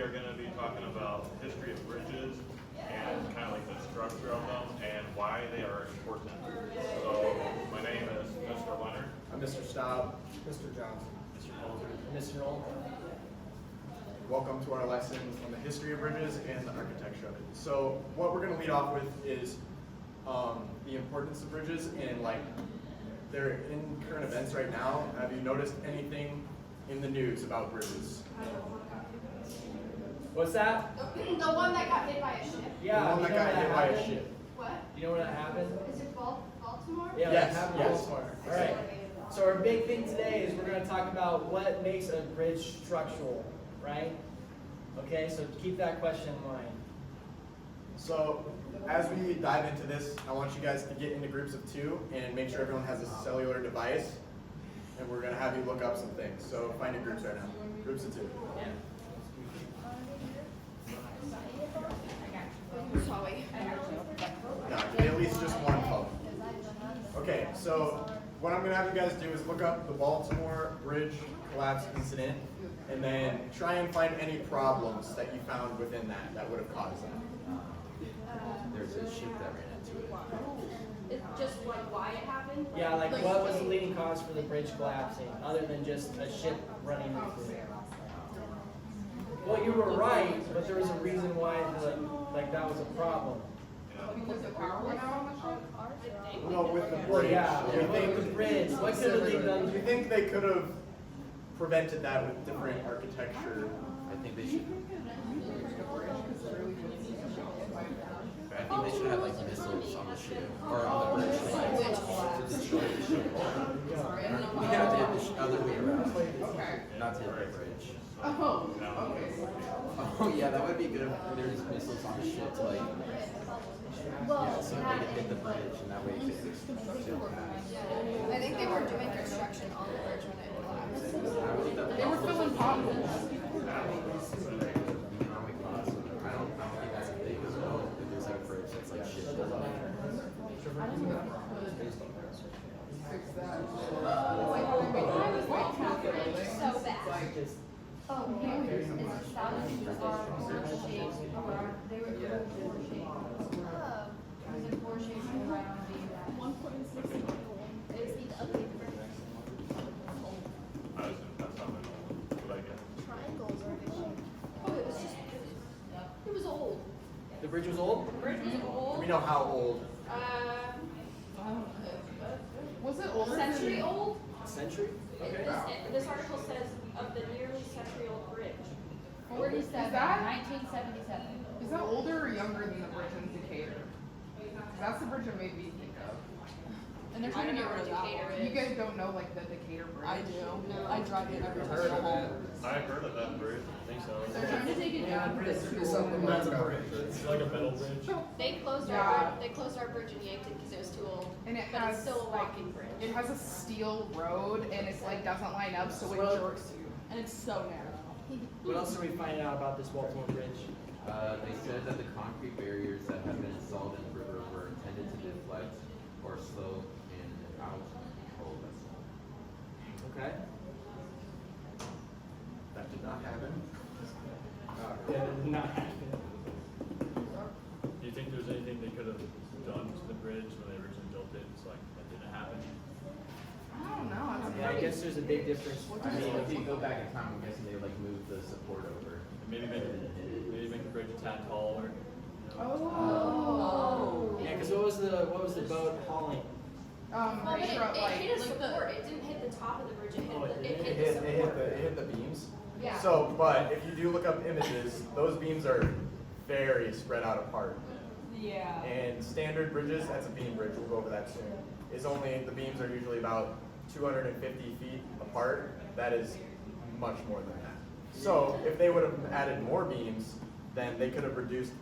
are going to be talking about the history of bridges and kind of like the structure of them and why they are important. So my name is Mr. Leonard. I'm Mr. Staub. Mr. Johnson. Mr. Coulter. Mr. Knoll. Welcome to our lesson on the history of bridges and the architecture of it. So what we're going to lead off with is the importance of bridges and like they're in current events right now. Have you noticed anything in the news about bridges? What's that? The one that got hit by a ship. Yeah. The one that you know got where hit by a happened? ship. What? You know where that happened? Is it Baltimore? Yeah, Yes, that happened yes. in Baltimore. All right. So our big thing today is we're going to talk about what makes a bridge structural, right? Okay, so keep that question in mind. So as we dive into this, I want you guys to get into groups of 2 and make sure everyone has a cellular device. And we're going to have you look up some things. So find your groups right now. Groups of 2. Yeah. Sorry. No, at least just one phone. Okay, so what I'm going to have you guys do is look up the Baltimore Bridge collapse incident and then try and find any problems that you found within that would have caused that. There's a ship that ran into it. It's just like why it happened? Yeah, like what was the leading cause for the bridge collapsing, other than just a ship running into it? Well, you were right, but there was a reason why that was a problem. Because the power went out on the ship? No, with the Well, bridge. yeah, You with the think, bridge. What could have they done? you think they could have prevented that with different architecture? I think they should. I think they should have like missiles on the ship or on the bridge to destroy the ship. We have to hit the other way around, Okay. not to hit the bridge. Oh, okay. Oh yeah, that would be good if there's missiles on the ship to like, yeah, so they could hit the bridge and that way they could pass. I think they were doing construction on the bridge when it collapsed. They were filling potholes. Economic costs. I don't think that's a big as well. If there's like a bridge that's like shit. Fix that. So bad. Like, Oh, no, it's a thousand shapes. They were four shapes. It was in four shapes and right on the 1.6. They just need to update the bridge. That's not what I get. Triangles are the shape. Oh, it was just, it was old. The bridge was old? The bridge was Do old. we know how old? was it older Century than? old? A century? Okay. This article says of the nearly century-old bridge. 47, 1977. Is that older or younger than the bridge in Decatur? 'Cause that's the bridge that made me think of. And they're I trying don't to know get where rid of that Decatur one. You guys don't know like the Decatur bridge? I do. I drive it every Heard of time. it. I've heard of that bridge. I think so. They're trying to take it down. It's something that's a bridge. It's like a metal bridge. They closed Yeah. our bridge. They closed our bridge and yanked it because it was too old. And it But has it's still a like walking bridge. it has a steel road and it's like doesn't line up so it Well- jerks you. And it's so narrow. What else are we finding out about this Baltimore Bridge? They said that the concrete barriers that have been installed in the river were intended to deflect or slow in out cold vessel. Okay. That did not happen. Yeah, that did not happen. Do you think there's anything they could have done to the bridge when they originally built it? It's like that didn't happen. I don't know. It's Yeah, I guess there's a big difference. I mean, if you go back in time, I'm guessing they like moved the support over. And maybe make the bridge a tad taller. Oh. Yeah, because what was the boat hauling? Well, but Pretty it, sure it like hit a like the- support. It didn't hit the top of the bridge. It hit, Oh, it the, did? it It hit hit, the it support. hit the beams. Yeah. So, but if you do look up images, those beams are very spread out apart. Yeah. And standard bridges, that's a beam bridge, we'll go over that soon, is only, the beams are usually about 250 feet apart. That is much more than that. So if they would have added more beams, then they could have reduced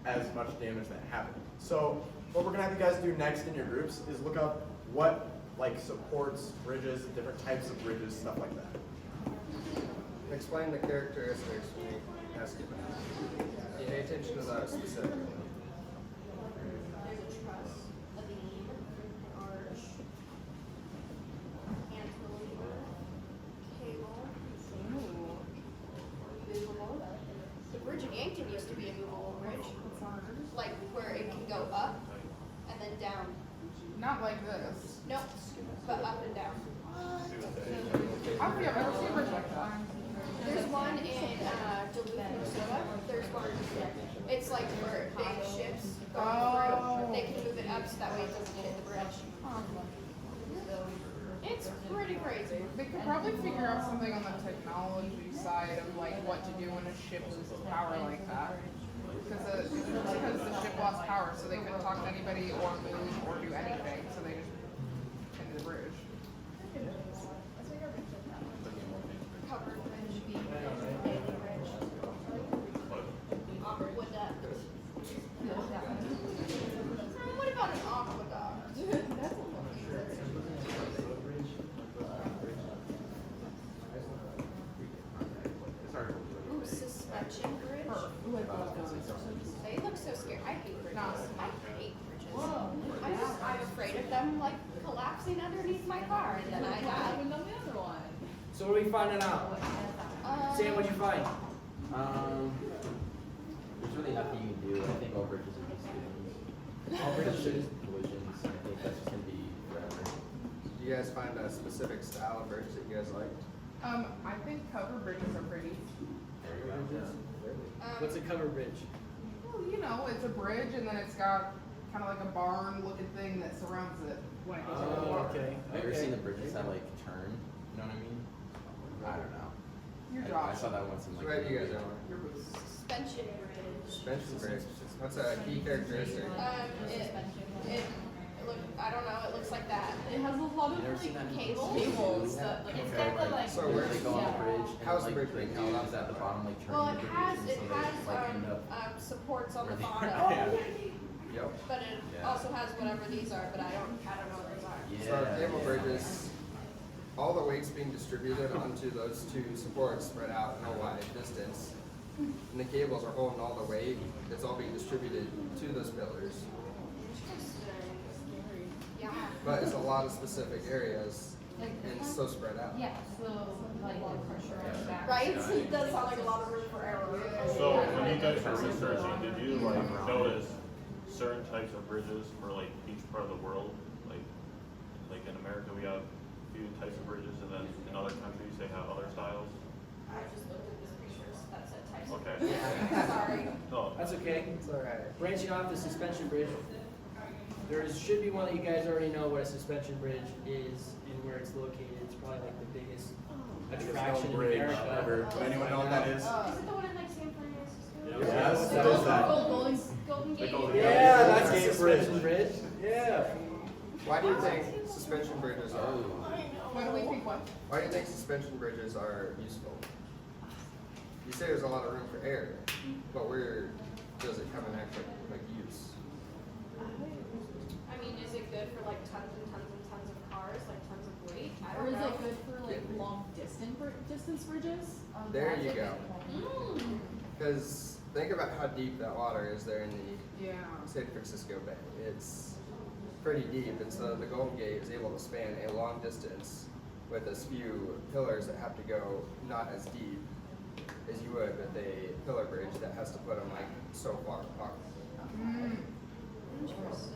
as much damage that happened. So what we're gonna have you guys do next in your groups is look up what like supports bridges, different types of bridges, stuff like that. Explain the characteristics when we ask you about. Pay attention to those specifically. There's a truss, a beam, an arch, cantilever, cable, movable, bridge in Yankton used to be a movable bridge, like where it can go up and then down. Not like this. Nope, but up and down. I don't think I've ever seen a bridge like that. There's one in Duluth, Minnesota. There's one. It's like where big ships go through. They can move it up so that way it doesn't hit the bridge. It's pretty crazy. They could probably figure out something on the technology side of like what to do when a ship loses power like that. Because the ship lost power, so they couldn't talk to anybody or move or do anything, so they just pinned the bridge. Covered bridge, beam bridge, aqueduct. What about an aqueduct? Ooh, suspension bridge. They look so scary. I hate bridges. I hate bridges. I'm afraid of them like collapsing underneath my car and then I die. So what are we finding out? Sam, what'd you find? There's really nothing you can do. I think all bridges are just things. All bridges. Collisions. I think that's just gonna be forever. Do you guys find a specific style of bridge that you guys liked? I think covered bridges are pretty. There you go. What's a covered bridge? Well, you know, it's a bridge and then it's got kind of like a barn looking thing that surrounds it when it goes over the water. okay. Have you ever seen the bridges that like turn? You know what I mean? I don't know. Your I job. saw that once in So like. what do you guys are? Your boots. Suspension bridge. Suspension bridge. What's a key characteristic? I don't know, it looks like that. It has a lot of You never seen that? like Cables. cables that like it's got the like. So Where where they go on the bridge and How's the like bridge being the held dude up? is at the bottom like turning Well, the it has, bridge and so they like end up. supports on the where they bottom. are. Yeah. Yep. But it Yeah. also has whatever these are, but I don't know what those are. Yeah. So cable bridges, all the weight's being distributed onto those two supports spread out in a wide distance. And the cables are holding all the weight. It's all being distributed to those pillars. Yeah. But it's a lot of specific areas and it's so spread out. Yeah, so like the pressure on the back. Right? It does sound like a lot of room for error. So when you guys were researching, did you like notice certain types of bridges for like each part of the world? Like in America we have a few types of bridges and then in other countries they have other styles? I just looked at this pictures that said types of. Okay. Sorry. No, That's okay. It's alright. Branching off the suspension bridge, should be one that you guys already know what a suspension bridge is and where it's located. It's probably like the biggest attraction in bridge America. ever. Do anyone know what that is? Is it the one in like San Francisco? Yes, The it is that. Golden Gate. Golden Yeah, Gate. that's a Gate suspension bridge. Yeah. Why do you think suspension bridges are? What do we think? What? Why do you think suspension bridges are useful? You say there's a lot of room for error, but where does it come in actual like use? I mean, is it good for like tons and tons and tons of cars, like tons of weight? I Or don't is know. it good for like long distance bridges? There you go. Mm. Because think about how deep that water is there in the Yeah. San Francisco Bay. It's pretty deep, and so the Golden Gate is able to span a long distance with as few pillars that have to go not as deep as you would with a pillar bridge that has to put them like so far apart. Interesting.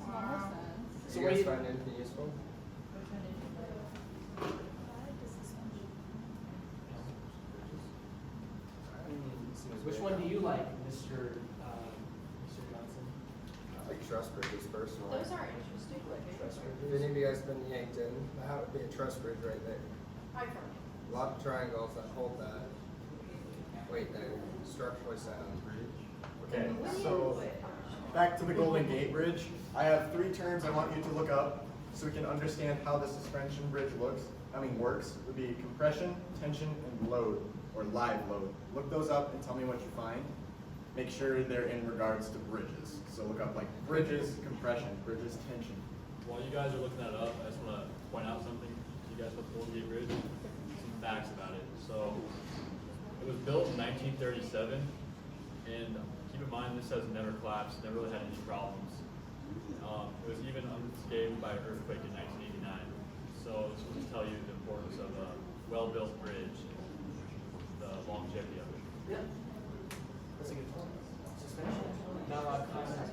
Wow. Do So you what do guys you- find anything useful? Which one do you like, Mr. Johnson? I like truss bridges personally. Those are interesting looking. Trust If bridges? any of you guys been to Yankton, that would be a truss bridge right there. I've heard. A lot of triangles that hold that weight there, structurally sound. Okay, so back to the Golden Gate Bridge. I have 3 terms I want you to look up so we can understand how the suspension bridge works. It would be compression, tension, and load, or live load. Look those up and tell me what you find. Make sure they're in regards to bridges. So look up like bridges, compression, bridges, tension. While you guys are looking that up, I just want to point out something to you guys about the Golden Gate Bridge. Some facts about it. So, it was built in 1937, and keep in mind this has never collapsed, never really had any problems. It was even unscathed by an earthquake in 1989. So, this will just tell you the importance of a well-built bridge, the longevity of it. Yeah. What's a good point? Suspension. Not a lot of contact.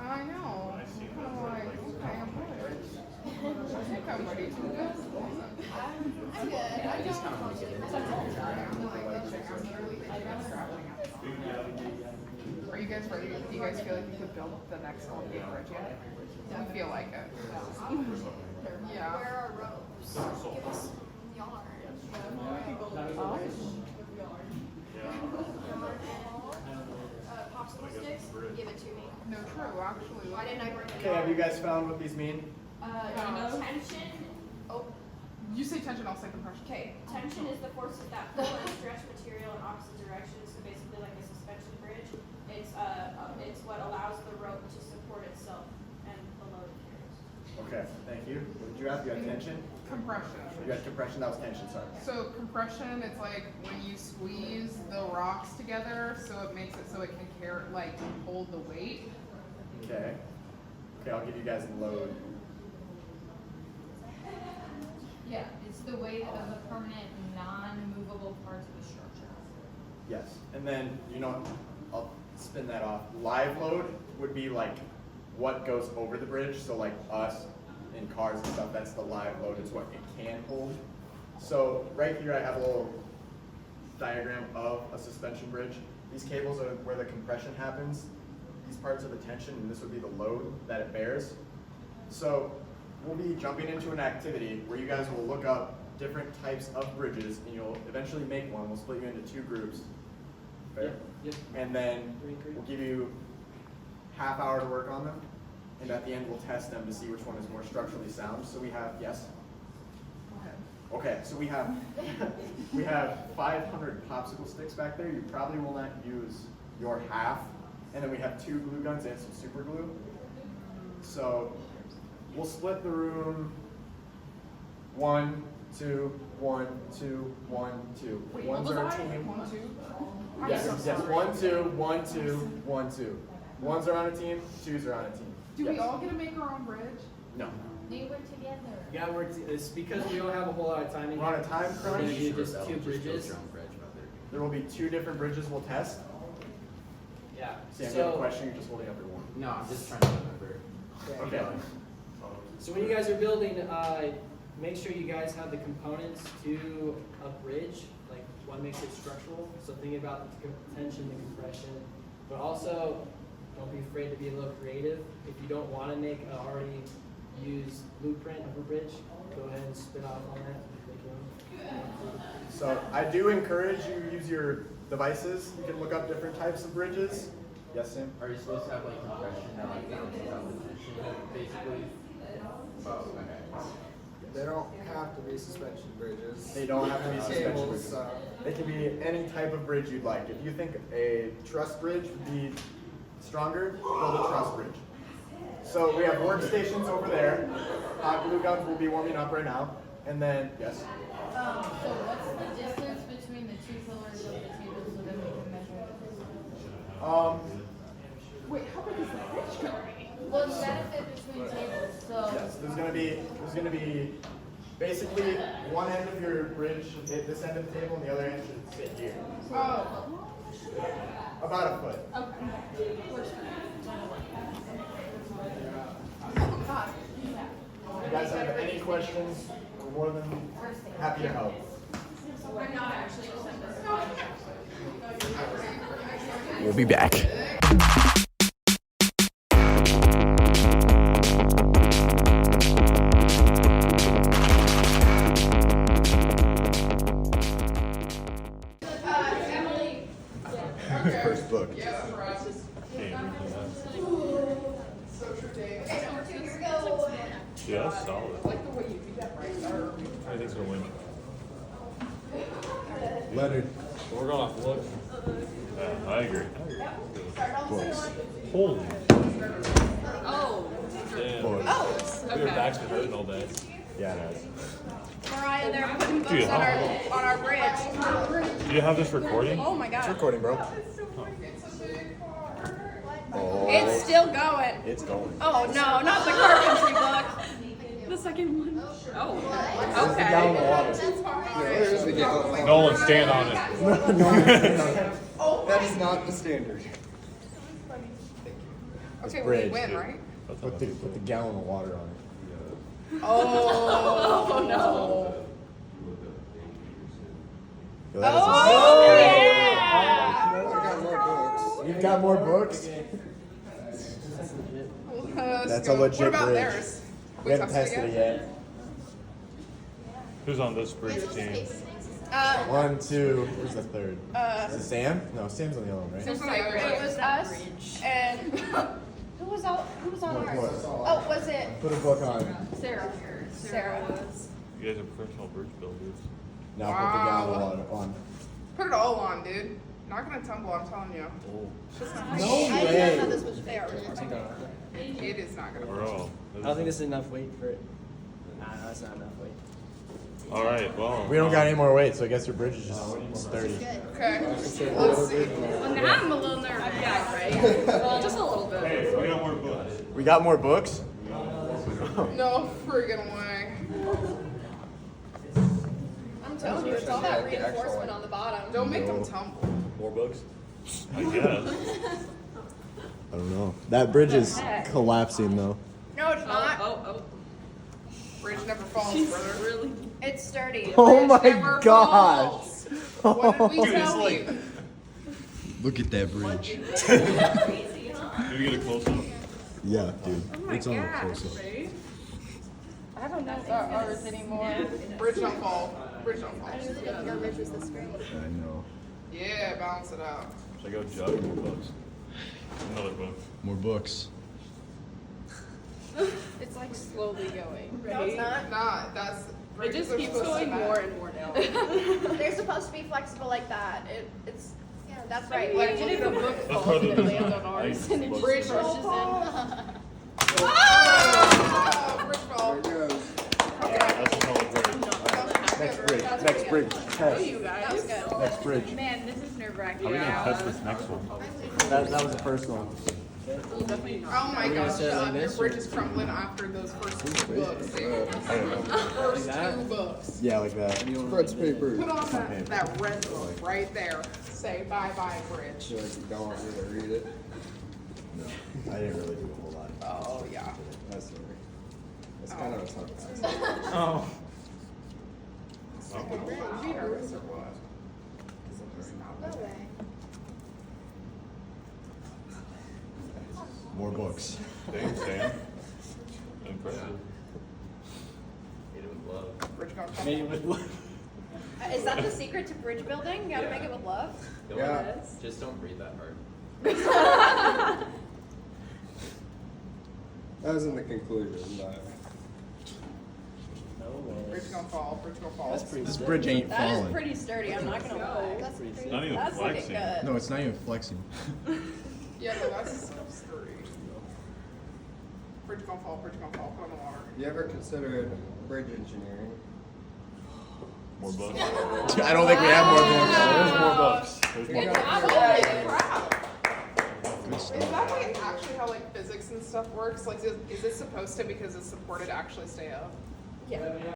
I know. I'm kind of like, okay, I'm good. I think I'm ready to go. I'm good. I just kind of want to get into Are you guys ready? Do you guys feel like you could build the next Golden Gate Bridge yet? I feel like it. Yeah. Where are ropes? Give us yarn. Popsicle sticks? Give it to me. No, true, actually. Why didn't I bring it? Okay, have you guys found what these mean? Tension, Oh, You say tension, I'll say compression. okay. tension is the forces that pull and stretch material in opposite directions, so basically like a suspension bridge. It's what allows the rope to support itself and the load it carries. Okay, thank you. What did you have? You had tension? Compression. You had compression, that was tension, sorry. So compression, it's like when you squeeze the rocks together, so it makes it so it can carry, like, hold the weight. Okay. Okay, I'll give you guys the load. Yeah, it's the weight of the permanent, non-movable parts of the structure. Yes, and then, you know, I'll spin that off. Live load would be like what goes over the bridge, so like us in cars and stuff, that's the live load, it's what it can hold. So right here I have a little diagram of a suspension bridge. These cables are where the compression happens. These parts are the tension, and this would be the load that it bears. So we'll be jumping into an activity where you guys will look up different types of bridges, and you'll eventually make one. We'll split you into 2 groups. Fair? Yep. And then 3 and 3. we'll give you half hour to work on them, and at the end we'll test them to see which one is more structurally sound. So we have, yes? Okay, so we have we have 500 popsicle sticks back there. You probably will not use your half, and then we have 2 glue guns and some super glue. So we'll split the room 1, 2, 1, 2, 1, 2. Wait, One's what our was I? team. 1, 2? Yes, yes. 1, 2, 1, 2, 1, 2. Ones are on a team, 2s are on a team. Do we Yes. all get to make our own bridge? No. They work together. You gotta work, it's because we don't have a whole lot of time in We're on a here. time We're gonna crunch. do just 2 bridges. There will be 2 different bridges we'll test. Yeah, Sam, you have a so, question? You're just holding up your one. No, I'm just trying to remember. Okay. so when you guys are building, make sure you guys have the components to a bridge, like what makes it structural. So think about the tension, the compression, but also don't be afraid to be a little creative. If you don't want to make an already used blueprint of a bridge, go ahead and spin off on that. Make your own. So I do encourage you to use your devices. You can look up different types of bridges. Yes, Sam? Are you supposed to have like compression or like bounces out the tension, basically? Oh, okay. They don't have to be suspension bridges. They don't have to be suspension Cables, bridges. so They can be any type of bridge you'd like. If you think a truss bridge would be stronger, build a truss bridge. So we have workstations over there. Hot glue guns will be warming up right now. And then, yes? So what's the distance between the 2 pillars of the table so that we can measure it? Wait, how big is the bridge gonna be? Well, it's gotta fit between tables, so. Yes, there's gonna be basically one end of your bridge hit this end of the table and the other end should sit here. Oh, About a foot. okay. If you guys have any questions, we're more than happy to help. We'll be back. Emily. First book. Yeah, that's right. So true, Dave. Okay, number 2, here we go. Yeah, that's solid. I like the way you do that right there. I think it's gonna win. Leonard. We're going off looks. Yeah, I agree. Holy. Oh. Damn. Boy. Your back's been hurting all day. Yeah, it has. Mariah, they're putting books Dude, on our bridge. Do you have this recording? Oh my It's god. recording, bro. Oh, It's still going. it's going. Oh no, not the carpentry book. The second one. Oh. There's the gallon of water. There's the gallon. Nolan, stand on it. That is not the standard. It's Okay, bridge, we win, dude. right? Put the gallon of water on it. Oh no. Yo, that is Oh yeah. You've got more books? That's a legit What about bridge. theirs? We haven't tested it yet. Who's on this bridge team? 1, 2, who's the third? Is it Sam? No, Sam's on the other one, right? Seems like It was us and who was on ours? What? Oh, was it Put a book on. Sarah. Sarah? You guys are professional bridge builders. Now put the gallon of water on. Put it all on, dude. Not gonna tumble, I'm telling you. No I way. didn't know this was fair. It is not gonna work. Bro. I don't think this is enough weight for it. Nah, that's not enough weight. All right, well. We don't got any more weight, so I guess your bridge is just sturdy. Okay, let's see. Well, now I'm a little nervous. Yeah, right? Well, just a little bit. Hey, we got more books. We got more books? No friggin' way. I'm telling you, it's all that reinforcement on the bottom. Don't make them tumble. More books? I guess. I don't know. That bridge is collapsing though. No, it's not. Oh. Bridge never falls, brother. Really? It's sturdy. Oh my Never gosh. falls. What did we tell you? Look at that bridge. Did we get a close up? Yeah, dude. Oh my It's on a gosh, close up. babe. I don't know if they're ours anymore. Bridge don't fall. Bridge don't fall. I really didn't think our ridge was this great. I know. Yeah, balance it out. Should I go jug more books? Another book. More books. It's like slowly going, No, it's right? not. Nah, that's. It bridges just are keeps supposed to going be more bad. and more down. They're supposed to be flexible like that. It's yeah, that's right. Like, Imagine if a book That's falls part and of it the lands on ours and it just Bridge crushes don't in. fall. Oh, bridge fall. There it goes. That's another bridge. Next bridge. Next bridge. Test. You guys. That was good. Next bridge. Man, this is nerve wracking. How are we gonna test this next one? That was the first one. We'll definitely not. Oh my we gonna gosh, say it like John, your this, bridge is crumbling after those first two books. Dude. First two books. Yeah, like that. Spreads paper. Put on that red book right there. Say bye-bye, bridge. Feel like you don't want me to read it. No, I didn't really do a whole lot. Oh, yeah. That's sorry. It's kind of a tough task. Oh. Be nervous or what? No way. More books. Thanks, Sam. Impressive. Hit it with love. Bridge gonna come. Made it with love. Is that the secret to bridge building? You gotta make it with love. Yeah. Just don't breathe that hard. That was in the conclusion, but No way. Bridge gonna fall. Bridge gonna fall. That's pretty This sick. bridge ain't That is falling. pretty sturdy. I'm not gonna lie. That's It's not even That's looking flexing. good. No, it's not even flexing. Yeah, no, that's so sturdy. Bridge gonna fall. Bridge gonna fall. Put on the water. you ever considered bridge engineering? More books. I don't think we have more books. There's more books. There's more books. Holy crap! Good Is stuff. that like actually how like physics and stuff works? Like, is it supposed to because it's supported actually stay up? Yeah.